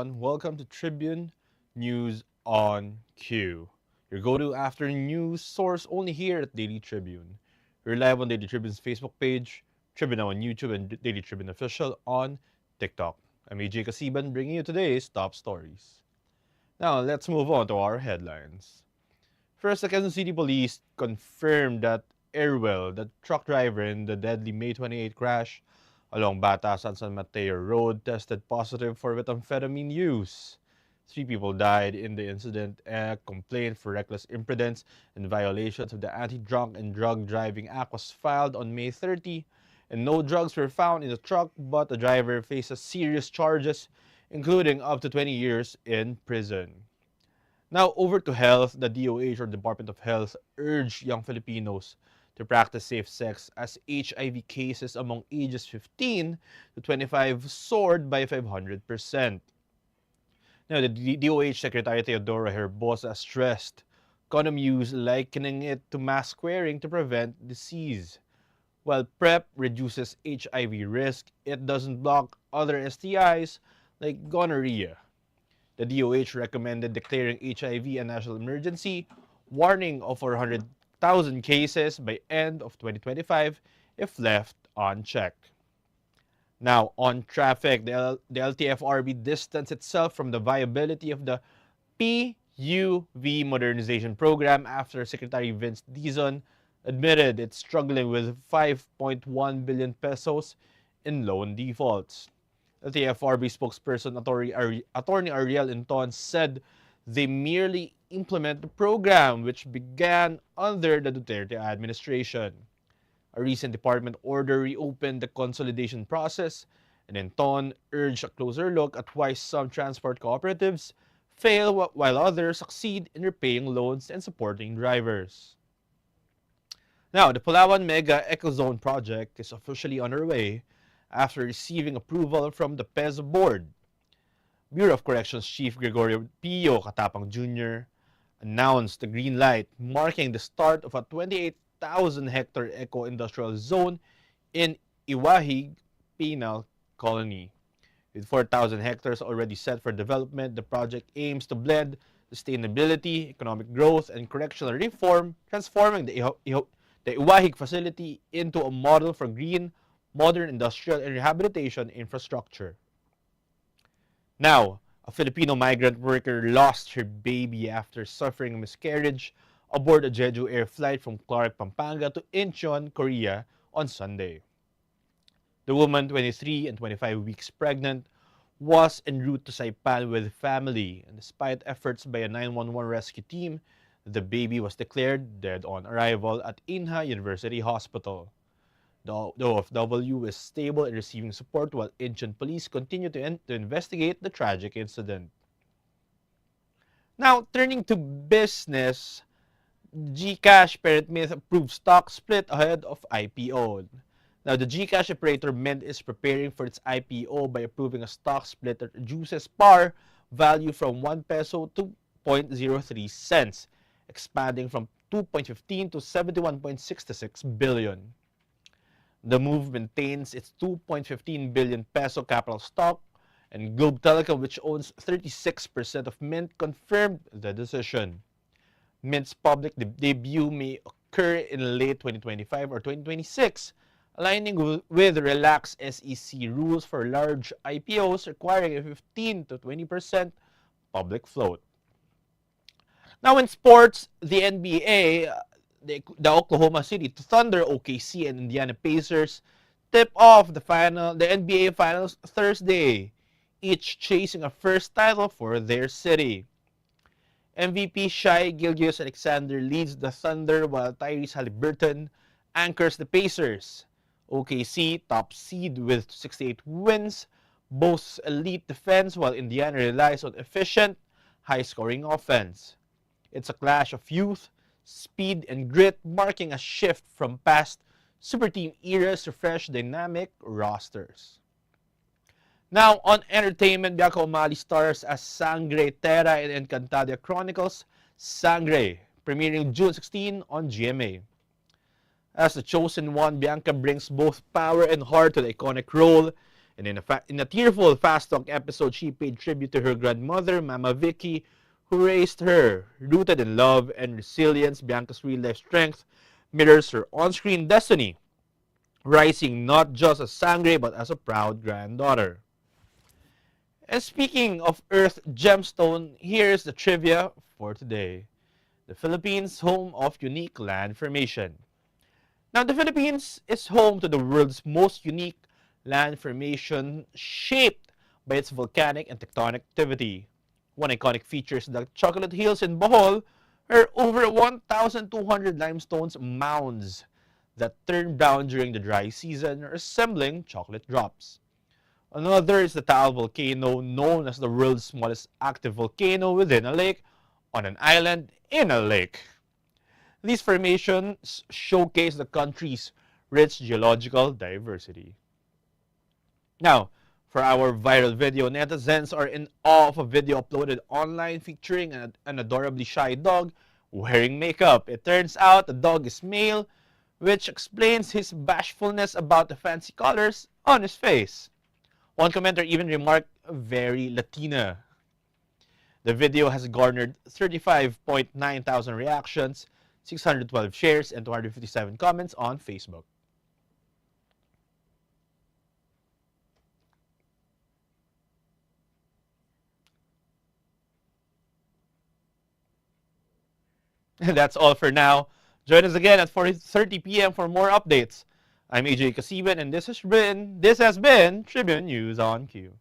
everyone. Welcome to Tribune News on Q. Your go-to afternoon news source only here at Daily Tribune. We're live on Daily Tribune's Facebook page, Tribune Now on YouTube, and Daily Tribune Official on TikTok. I'm AJ KASIBAN bringing you today's top stories. Now, let's move on to our headlines. First, the Quezon City Police confirmed that Airwell, the truck driver in the deadly May 28 crash along Batasan San Mateo Road, tested positive for methamphetamine use. 3 people died in the incident. A complaint for reckless imprudence and violations of the Anti-Drunk and Drug Driving Act was filed on May 30, and no drugs were found in the truck, but the driver faces serious charges, including up to 20 years in prison. Now, over to health. The DOH, or Department of Health, urged young Filipinos to practice safe sex as HIV cases among ages 15 to 25 soared by 500%. Now, the DOH Secretary Teodoro Herbosa stressed condom use, likening it to mask wearing to prevent disease. While PrEP reduces HIV risk, it doesn't block other STIs like gonorrhea. The DOH recommended declaring HIV a national emergency, warning of 400,000 cases by end of 2025 if left unchecked. Now, on traffic, the LTFRB distanced itself from the viability of the PUV modernization program after Secretary Vince Dizon admitted it's struggling with 5.1 billion pesos in loan defaults. LTFRB spokesperson Attorney Ariel Inton said they merely implement the program, which began under the Duterte administration. A recent department order reopened the consolidation process, and Inton urged a closer look at why some transport cooperatives fail while others succeed in repaying loans and supporting drivers. Now, the Palawan Mega Ecozone project is officially underway after receiving approval from the PEZ board. Bureau of Corrections Chief Gregorio Pio Katapang Jr. announced the green light, marking the start of a 28,000-hectare eco-industrial zone in Iwahig Penal Colony. With 4,000 hectares already set for development, the project aims to blend sustainability, economic growth, and correctional reform, transforming the Iwahig facility into a model for green, modern industrial and rehabilitation infrastructure. Now, a Filipino migrant worker lost her baby after suffering a miscarriage aboard a Jeju Air flight from Clark, Pampanga to Incheon, Korea on Sunday. The woman, 23 and 25 weeks pregnant, was en route to Saipan with family, and despite efforts by a 911 rescue team, the baby was declared dead on arrival at Inha University Hospital. The OFW is stable and receiving support while Incheon police continue to investigate the tragic incident. Now, turning to business, GCash parent Mint approved stock split ahead of IPO. Now, the GCash operator Mint is preparing for its IPO by approving a stock split that reduces par value from 1 peso to 0.03 cents, expanding from 2.15 to 71.66 billion. The move maintains its 2.15 billion peso capital stock, and Globe Telecom, which owns 36% of Mint, confirmed the decision. Mint's public debut may occur in late 2025 or 2026, aligning with relaxed SEC rules for large IPOs requiring a 15 to 20% public float. Now, in sports, the NBA, the Oklahoma City Thunder, OKC, and Indiana Pacers tip off the NBA Finals Thursday, each chasing a first title for their city. MVP Shai Gilgeous-Alexander leads the Thunder while Tyrese Haliburton anchors the Pacers. OKC, top seed with 68 wins, boasts elite defense while Indiana relies on efficient, high-scoring offense. It's a clash of youth, speed, and grit, marking a shift from past super team eras to fresh, dynamic rosters. Now, on entertainment, Bianca O'Malley stars as Sangre Terra in Encantadia Chronicles Sangre, premiering June 16 on GMA. As the chosen one, Bianca brings both power and heart to the iconic role, And in a tearful Fast Talk episode, she paid tribute to her grandmother, Mama Vicky, who raised her. Rooted in love and resilience, Bianca's real-life strength mirrors her on-screen destiny, rising not just as Sangre but as a proud granddaughter. And speaking of Earth Gemstone, here's the trivia for today. The Philippines, home of unique land formation. Now, the Philippines is home to the world's most unique land formation shaped by its volcanic and tectonic activity. One iconic feature is the Chocolate Hills in Bohol, where over 1,200 limestones mounds that turn brown during the dry season, resembling chocolate drops. Another is the Taal volcano, known as the world's smallest active volcano within a lake, on an island in a lake. These formations showcase the country's rich geological diversity. Now, for our viral video, netizens are in awe of a video uploaded online featuring an adorably shy dog wearing makeup. It turns out the dog is male, which explains his bashfulness about the fancy colors on his face. One commenter even remarked, "Very Latina." The video has garnered 35.9 thousand reactions, 612 shares, and 257 comments on Facebook. And that's all for now. Join us again at 4:30 p.m. for more updates. I'm AJ KASIBAN, and this has been Tribune News on Q.